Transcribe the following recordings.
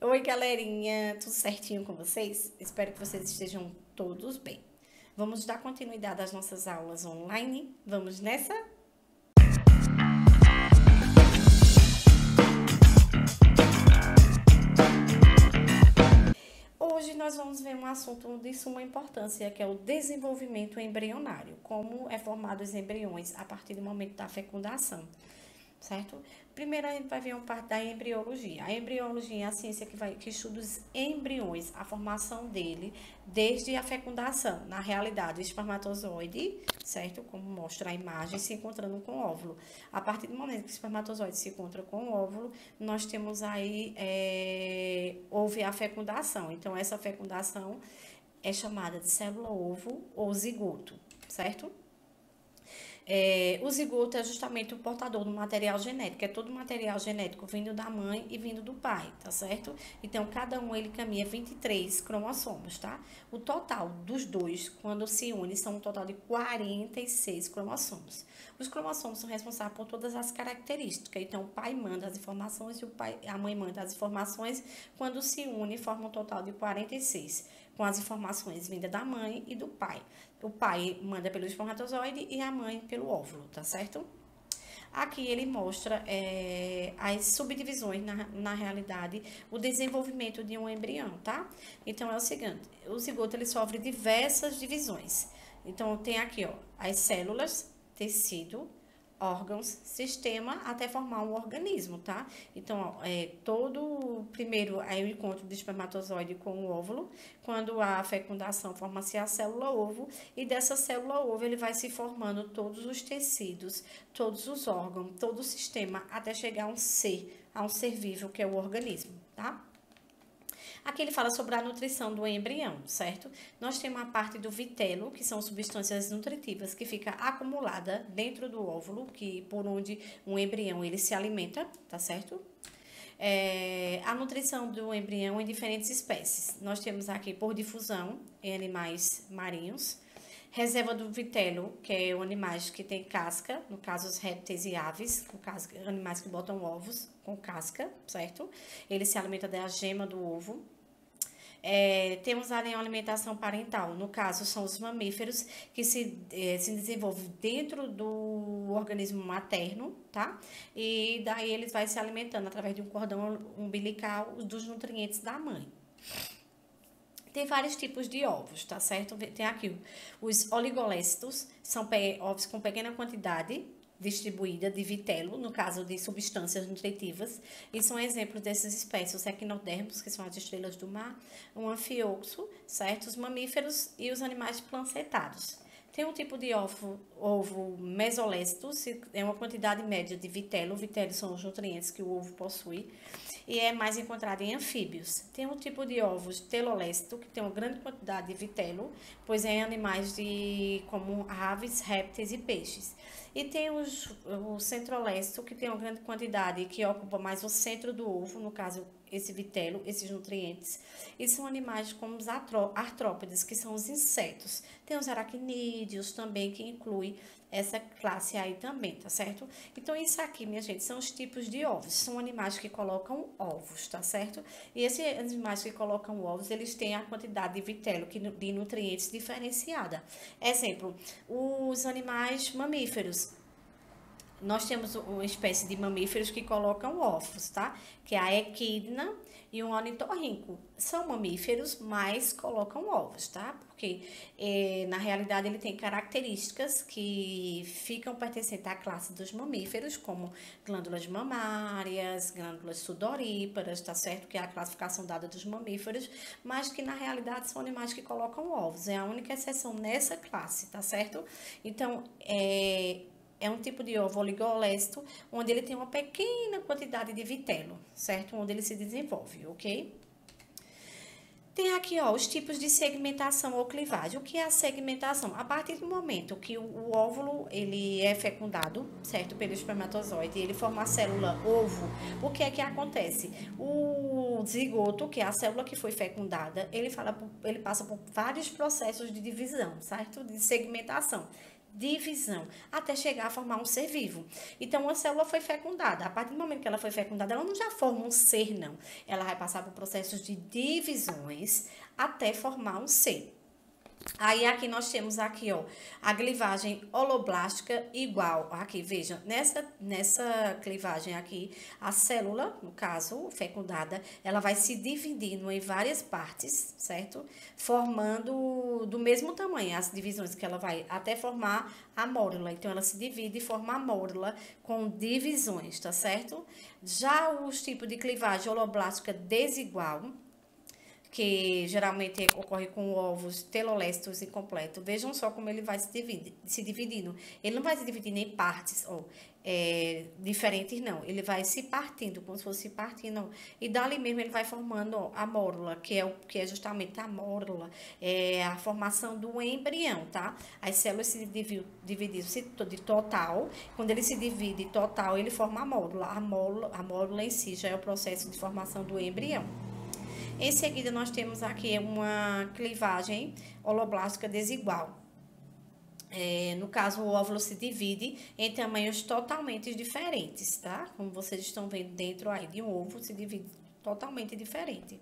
Oi, galerinha, tudo certinho com vocês? Espero que vocês estejam todos bem. Vamos dar continuidade às nossas aulas online? Vamos nessa? Hoje nós vamos ver um assunto de suma importância, que é o desenvolvimento embrionário, como é formado os embriões a partir do momento da fecundação, certo? Primeiro a gente vai ver uma parte da embriologia. A embriologia é a ciência que estuda os embriões, a formação dele desde a fecundação. Na realidade, o espermatozoide, certo? Como mostra a imagem, se encontrando com o óvulo. A partir do momento que o espermatozoide se encontra com o óvulo, nós temos aí, houve a fecundação. Então, essa fecundação é chamada de célula-ovo ou zigoto, certo? O zigoto é justamente o portador do material genético, é todo o material genético vindo da mãe e vindo do pai, tá certo? Então, cada um ele caminha 23 cromossomos, tá? O total dos dois, quando se une, são um total de 46 cromossomos. Os cromossomos são responsáveis por todas as características, então o pai manda as informações e a mãe manda as informações, quando se une, forma um total de 46, com as informações vindas da mãe e do pai. O pai manda pelo espermatozoide e a mãe pelo óvulo, tá certo? Aqui ele mostra as subdivisões, na realidade, o desenvolvimento de um embrião, tá? Então, é o seguinte, o zigoto ele sofre diversas divisões. Então, tem aqui, ó, as células, tecido, órgãos, sistema, até formar um organismo, tá? Então, primeiro é o encontro do espermatozoide com o óvulo, quando há a fecundação, forma-se a célula-ovo, e dessa célula-ovo ele vai se formando todos os tecidos, todos os órgãos, todo o sistema, até chegar a um ser vivo, que é o organismo, tá? Aqui ele fala sobre a nutrição do embrião, certo? Nós temos a parte do vitelo, que são substâncias nutritivas que fica acumulada dentro do óvulo, que por onde um embrião ele se alimenta, tá certo? A nutrição do embrião em diferentes espécies. Nós temos aqui por difusão em animais marinhos, reserva do vitelo, que é animais que têm casca, no caso os répteis e aves, no caso animais que botam ovos com casca, certo? Ele se alimenta da gema do ovo. Temos a alimentação parental, no caso são os mamíferos que se desenvolvem dentro do organismo materno, tá? E daí eles vão se alimentando através de um cordão umbilical dos nutrientes da mãe. Tem vários tipos de ovos, tá certo? Tem aqui os oligolécitos, são ovos com pequena quantidade distribuída de vitelo, no caso de substâncias nutritivas, e são exemplos dessas espécies, os equinodermos, que são as estrelas do mar, o anfioxo, certo? Os mamíferos e os animais plancetados. Tem um tipo de ovo mesolécito, é uma quantidade média de vitelo. Vitelo são os nutrientes que o ovo possui e é mais encontrado em anfíbios. Tem um tipo de ovos telolécito, que tem uma grande quantidade de vitelo, pois é em animais como aves, répteis e peixes. E tem o centrolécito, que tem uma grande quantidade, que ocupa mais o centro do ovo, no caso, esse vitelo, esses nutrientes. E são animais como os artrópodes, que são os insetos. Tem os aracnídeos também, que inclui essa classe aí também, tá certo? Então, isso aqui, minha gente, são os tipos de ovos. São animais que colocam ovos, tá certo? E esses animais que colocam ovos, eles têm a quantidade de vitelo, de nutrientes diferenciada. Exemplo, os animais mamíferos. Nós temos uma espécie de mamíferos que colocam ovos, tá? Que é a equidna e o ornitorrinco. São mamíferos, mas colocam ovos, tá? Porque, na realidade, ele tem características que ficam pertencentes à classe dos mamíferos, como glândulas mamárias, glândulas sudoríparas, tá certo? Que é a classificação dada dos mamíferos, mas que, na realidade, são animais que colocam ovos. É a única exceção nessa classe, tá certo? Então, é um tipo de ovo oligolécito, onde ele tem uma pequena quantidade de vitelo, certo? Onde ele se desenvolve, ok? Tem aqui, ó, os tipos de segmentação ou clivagem. O que é a segmentação? A partir do momento que o óvulo, ele é fecundado, certo? Pelo espermatozoide, ele forma a célula ovo, o que é que acontece? O zigoto, que é a célula que foi fecundada, ele passa por vários processos de divisão, certo? De segmentação. divisão, até chegar a formar um ser vivo. Então, uma célula foi fecundada. A partir do momento que ela foi fecundada, ela não já forma um ser, não. Ela vai passar por processos de divisões até formar um ser. Aí aqui nós temos aqui, ó, a clivagem holoblástica igual. Aqui, veja, nessa clivagem aqui, a célula, no caso, fecundada, ela vai se dividindo em várias partes, certo? Formando do mesmo tamanho as divisões que ela vai até formar a mórula. Então, ela se divide e forma a mórula com divisões, tá certo? Já os tipos de clivagem holoblástica desigual, que geralmente ocorre com ovos telolésticos incompletos. Vejam só como ele vai se dividindo. Ele não vai se dividindo em partes diferentes, não. Ele vai se partindo, como se fosse se partindo. E dali mesmo ele vai formando a mórula, que é justamente a mórula, é a formação do embrião, tá? As células se dividem de total. Quando ele se divide total, ele forma a mórula. A mórula em si já é o processo de formação do embrião. Em seguida, nós temos aqui uma clivagem holoblástica desigual. No caso, o óvulo se divide em tamanhos totalmente diferentes, tá? Como vocês estão vendo dentro aí de um ovo, se divide totalmente diferente.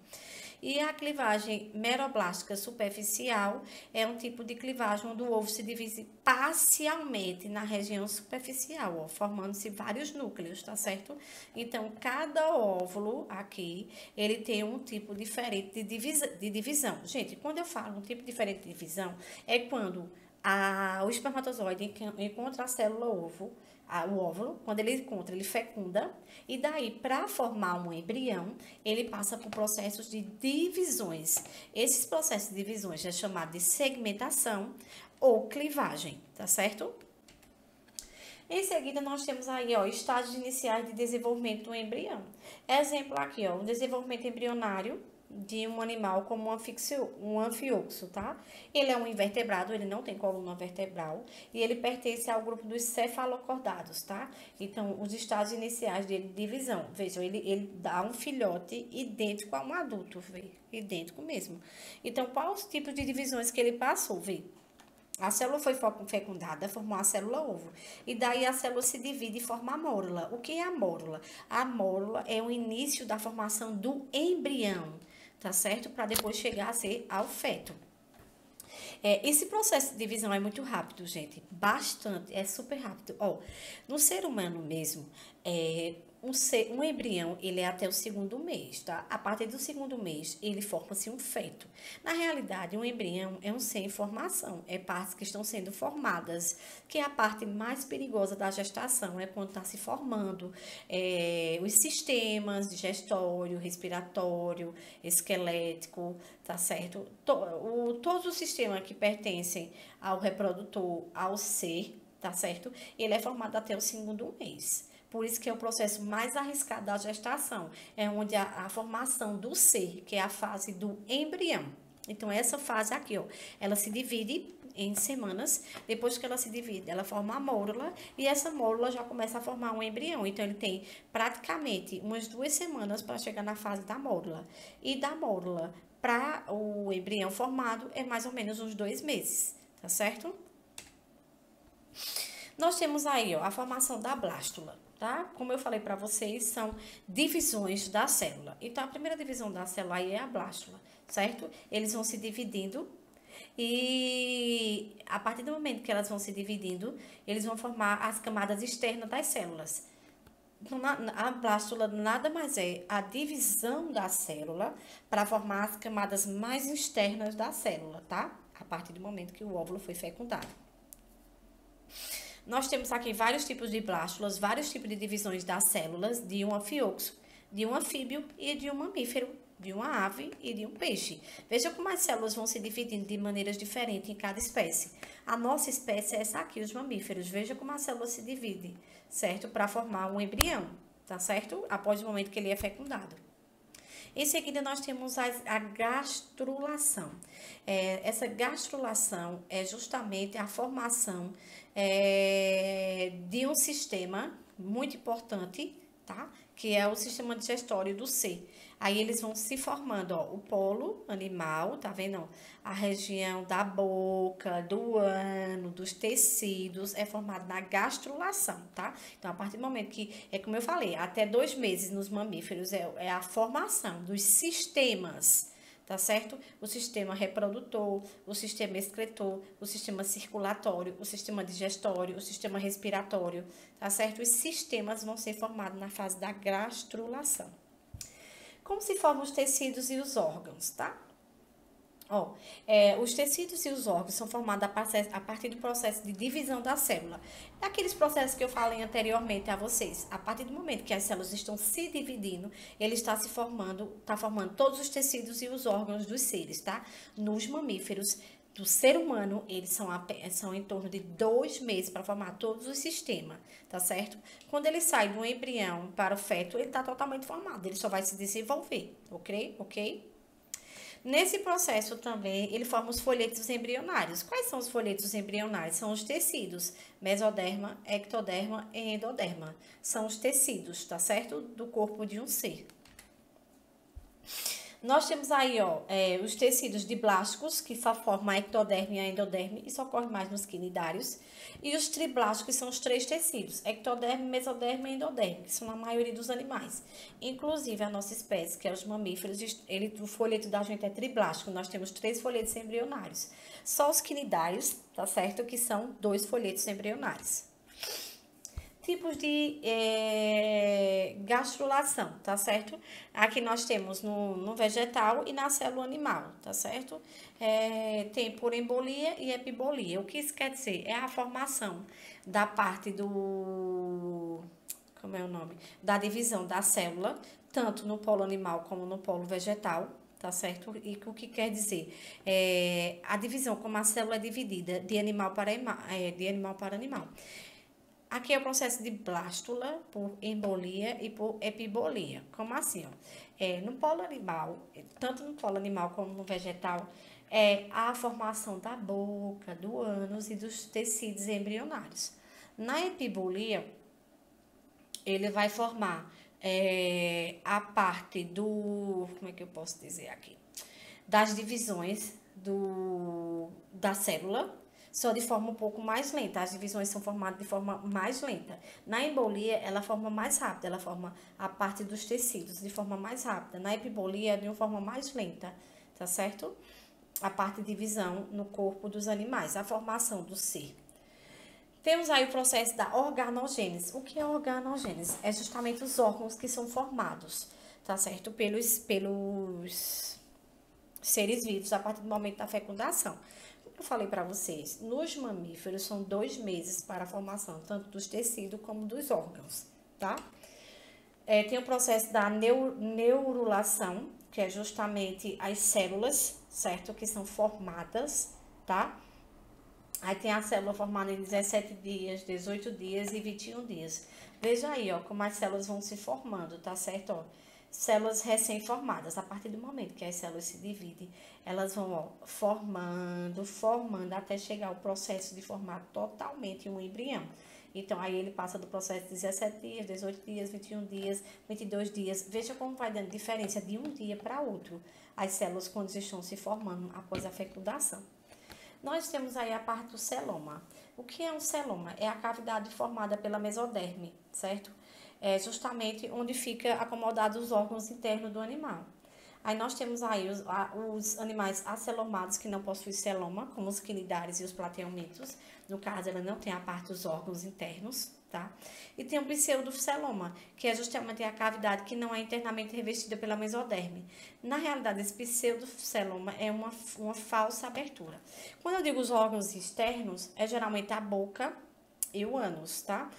E a clivagem meroblástica superficial é um tipo de clivagem onde o ovo se divide parcialmente na região superficial, ó, formando-se vários núcleos, tá certo? Então, cada óvulo aqui, ele tem um tipo diferente de divisão. Gente, quando eu falo um tipo diferente de divisão, é quando o espermatozoide encontra a célula ovo, o óvulo, quando ele encontra, ele fecunda, e daí, para formar um embrião, ele passa por processos de divisões. Esses processos de divisões é chamado de segmentação ou clivagem, tá certo? Em seguida, nós temos aí, ó, estágios iniciais de desenvolvimento do embrião. Exemplo aqui, ó, o desenvolvimento embrionário de um animal como um anfíoxo, tá? Ele é um invertebrado, ele não tem coluna vertebral e ele pertence ao grupo dos cefalocordados, tá? Então, os estágios iniciais dele de divisão, vejam, ele dá um filhote idêntico a um adulto, vê? Idêntico mesmo. Então, quais os tipos de divisões que ele passou, vê? A célula foi fecundada, formou a célula ovo. E daí a célula se divide e forma a mórula. O que é a mórula? A mórula é o início da formação do embrião, tá certo? Para depois chegar a ser ao feto. Esse processo de divisão é muito rápido, gente. Bastante, é super rápido. Ó, no ser humano mesmo, um embrião, ele é até o segundo mês, tá? A partir do segundo mês, ele forma-se um feto. Na realidade, um embrião é um ser em formação, é partes que estão sendo formadas, que é a parte mais perigosa da gestação, é quando está se formando os sistemas digestório, respiratório, esquelético, tá certo? Todos os sistemas que pertencem ao reprodutor, ao ser, tá certo? Ele é formado até o segundo mês. Por isso que é o processo mais arriscado da gestação, é onde a formação do ser, que é a fase do embrião. Então, essa fase aqui, ó, ela se divide em semanas. Depois que ela se divide, ela forma a mórula e essa mórula já começa a formar um embrião. Então, ele tem praticamente umas 2 semanas para chegar na fase da mórula. E da mórula para o embrião formado é mais ou menos uns 2 meses, tá certo? Nós temos aí, ó, a formação da blástula. Tá? Como eu falei para vocês, são divisões da célula. Então, a primeira divisão da célula aí é a blástula, certo? Eles vão se dividindo e a partir do momento que elas vão se dividindo, eles vão formar as camadas externas das células. Então, a blástula nada mais é a divisão da célula para formar as camadas mais externas da célula, tá? A partir do momento que o óvulo foi fecundado. Nós temos aqui vários tipos de blástulas, vários tipos de divisões das células de um anfíoxo, de um anfíbio e de um mamífero, de uma ave e de um peixe. Veja como as células vão se dividindo de maneiras diferentes em cada espécie. A nossa espécie é essa aqui, os mamíferos. Veja como a célula se divide, certo? Para formar um embrião, tá certo? Após o momento que ele é fecundado. Em seguida, nós temos a gastrulação. Essa gastrulação é justamente a formação de um sistema muito importante, tá? que é o sistema digestório do ser. Aí eles vão se formando, ó, o polo animal, tá vendo? Ó? A região da boca, do ano, dos tecidos, é formado na gastrulação, tá? Então, a partir do momento que, é como eu falei, até 2 meses nos mamíferos é a formação dos sistemas, tá certo? O sistema reprodutor, o sistema excretor, o sistema circulatório, o sistema digestório, o sistema respiratório, tá certo? Os sistemas vão ser formados na fase da gastrulação. Como se formam os tecidos e os órgãos, tá? Ó, os tecidos e os órgãos são formados a partir do processo de divisão da célula. É aqueles processos que eu falei anteriormente a vocês. A partir do momento que as células estão se dividindo, ele está formando todos os tecidos e os órgãos dos seres, tá? Nos mamíferos do ser humano, eles são em torno de 2 meses para formar todos os sistemas, tá certo? Quando ele sai do embrião para o feto, ele está totalmente formado, ele só vai se desenvolver, ok? Nesse processo também, ele forma os folhetos embrionários. Quais são os folhetos embrionários? São os tecidos, mesoderma, ectoderma e endoderma. São os tecidos, tá certo? Do corpo de um ser. Nós temos aí, ó, os tecidos diblásticos, que só formam a ectoderme e a endoderme, e só ocorre mais nos quinidários. E os triblásticos, que são os 3 tecidos, ectoderme, mesoderme e endoderme, que são na maioria dos animais. Inclusive, a nossa espécie, que é os mamíferos, o folheto da gente é triblástico, nós temos 3 folhetos embrionários. Só os quinidários, tá certo? Que são 2 folhetos embrionários. Tipos de gastrulação, tá certo? Aqui nós temos no vegetal e na célula animal, tá certo? Tem por embolia e epibolia. O que isso quer dizer? É a formação da parte da divisão da célula, tanto no polo animal como no polo vegetal, tá certo? E o que quer dizer? A divisão, como a célula é dividida de animal para animal. Aqui é o processo de blástula, por embolia e por epibolia. Como assim? Ó? No polo animal, tanto no polo animal como no vegetal, a formação da boca, do ânus e dos tecidos embrionários. Na epibolia, ele vai formar a parte como é que eu posso dizer aqui? Das divisões da célula, só de forma um pouco mais lenta. As divisões são formadas de forma mais lenta. Na embolia, ela forma mais rápida, ela forma a parte dos tecidos de forma mais rápida. Na epibolia, de uma forma mais lenta, tá certo? A parte de divisão no corpo dos animais, a formação do ser. Temos aí o processo da organogênese. O que é organogênese? É justamente os órgãos que são formados, tá certo? Pelos seres vivos a partir do momento da fecundação. Eu falei para vocês, nos mamíferos são 2 meses para a formação, tanto dos tecidos como dos órgãos, tá? Tem o processo da neurulação, que é justamente as células, certo? Que são formadas, tá? Aí tem a célula formada em 17 dias, 18 dias e 21 dias. Veja aí, ó, como as células vão se formando, tá certo? Ó, células recém-formadas. A partir do momento que as células se dividem, elas vão, ó, formando, até chegar ao processo de formar totalmente um embrião. Então, aí ele passa do processo de 17 dias, 18 dias, 21 dias, 22 dias. Veja como vai dando diferença de um dia para outro as células quando estão se formando após a fecundação. Nós temos aí a parte do celoma. O que é um celoma? É a cavidade formada pela mesoderme, certo? É justamente onde fica acomodado os órgãos internos do animal. Aí nós temos aí os animais acelomados que não possuem celoma, como os quinidários e os plateumintos. No caso, ela não tem a parte dos órgãos internos, tá? E tem o pseudoceloma, que é justamente a cavidade que não é internamente revestida pela mesoderme. Na realidade, esse pseudoceloma é uma falsa abertura. Quando eu digo os órgãos externos, é geralmente a boca e o ânus, tá?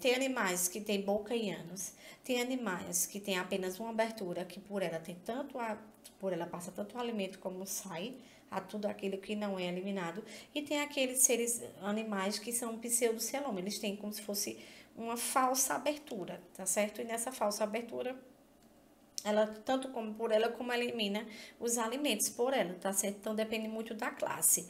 Tem animais que têm boca e ânus. Tem animais que têm apenas uma abertura, que por ela passa tanto o alimento como sai, a tudo aquilo que não é eliminado. E tem aqueles animais que são pseudoceloma, eles têm como se fosse uma falsa abertura, tá certo? E nessa falsa abertura, Ela tanto come por ela, como elimina os alimentos por ela, tá certo? Então, depende muito da classe.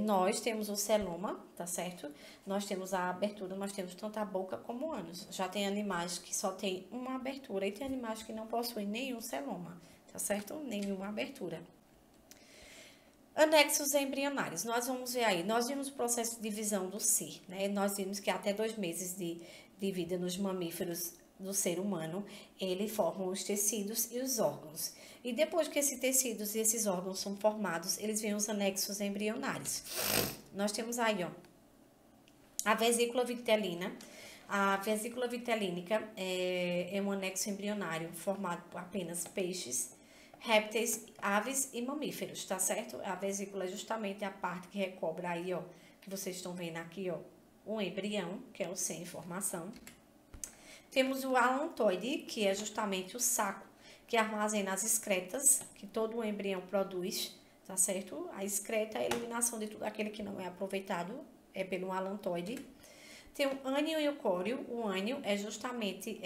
Nós temos o celoma, tá certo? Nós temos a abertura, nós temos tanto a boca como o ânus. Já tem animais que só tem uma abertura e tem animais que não possuem nenhum celoma, tá certo? Nenhuma abertura. Anexos embrionários. Nós vamos ver aí, nós vimos o processo de divisão do ser, né? Nós vimos que até 2 meses de vida nos mamíferos do ser humano, ele forma os tecidos e os órgãos. E depois que esses tecidos e esses órgãos são formados, eles vêm os anexos embrionários. Nós temos aí, ó, a vesícula vitelina. A vesícula vitelínica é um anexo embrionário formado por apenas peixes, répteis, aves e mamíferos, tá certo? A vesícula é justamente a parte que recobre aí, ó, que vocês estão vendo aqui, ó, um embrião, que é o sem formação. Temos o alantoide, que é justamente o saco que armazena as excretas que todo o embrião produz, tá certo? A excreta é a eliminação de tudo aquele que não é aproveitado, é pelo alantoide. Tem o ânio e o córeo. O ânio é justamente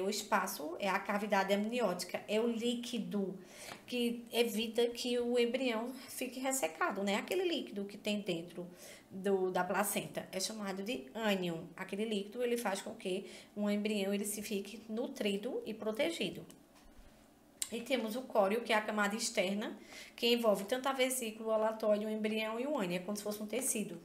o espaço, é a cavidade amniótica, é o líquido que evita que o embrião fique ressecado, né? Aquele líquido que tem dentro da placenta é chamado de ânion. Aquele líquido, ele faz com que um embrião ele se fique nutrido e protegido. E temos o córeo, que é a camada externa, que envolve tanto a vesícula, o alatóide, o embrião e o ânio, é como se fosse um tecido.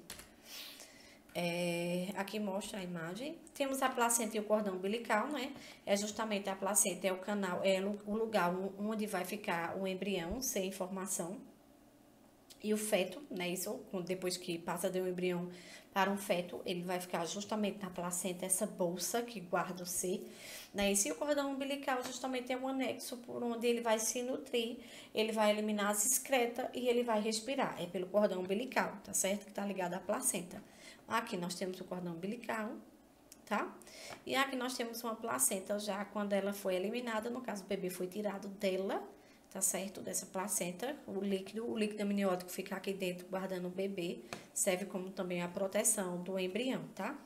Aqui mostra a imagem. Temos a placenta e o cordão umbilical, né? É justamente a placenta, é o canal, é o lugar onde vai ficar o embrião sem formação. E o feto, né? Isso, depois que passa de um embrião para um feto, ele vai ficar justamente na placenta, essa bolsa que guarda o ser, né? E se o cordão umbilical justamente é um anexo por onde ele vai se nutrir, ele vai eliminar as excretas e ele vai respirar. É pelo cordão umbilical, tá certo? Que tá ligado à placenta. Aqui nós temos o cordão umbilical, tá? E aqui nós temos uma placenta já quando ela foi eliminada, no caso o bebê foi tirado dela, tá certo? Dessa placenta, o líquido amniótico fica aqui dentro guardando o bebê, serve como também a proteção do embrião, tá?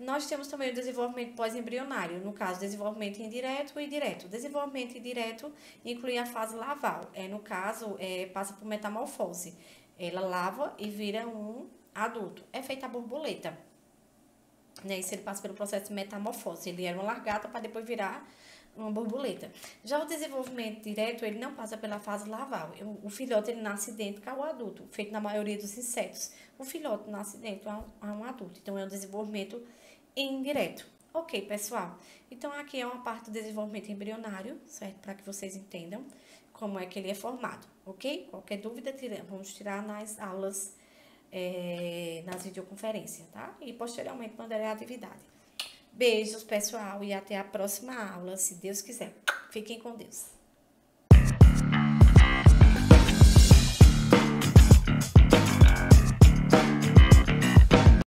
Nós temos também o desenvolvimento pós-embrionário, no caso, desenvolvimento indireto e direto. Desenvolvimento indireto inclui a fase laval, no caso, passa por metamorfose. Ela lava e vira um adulto. É feita a borboleta, né? Isso ele passa pelo processo de metamorfose. Ele era uma lagarta para depois virar uma borboleta. Já o desenvolvimento direto, ele não passa pela fase larval. O filhote, ele nasce idêntico ao adulto, feito na maioria dos insetos. O filhote nasce idêntico a um adulto. Então, é um desenvolvimento indireto. Ok, pessoal? Então, aqui é uma parte do desenvolvimento embrionário, certo? Para que vocês entendam como é que ele é formado, ok? Qualquer dúvida, vamos tirar nas aulas, nas videoconferências, tá? E, posteriormente, mandarei a atividade. Beijos, pessoal, e até a próxima aula, se Deus quiser. Fiquem com Deus.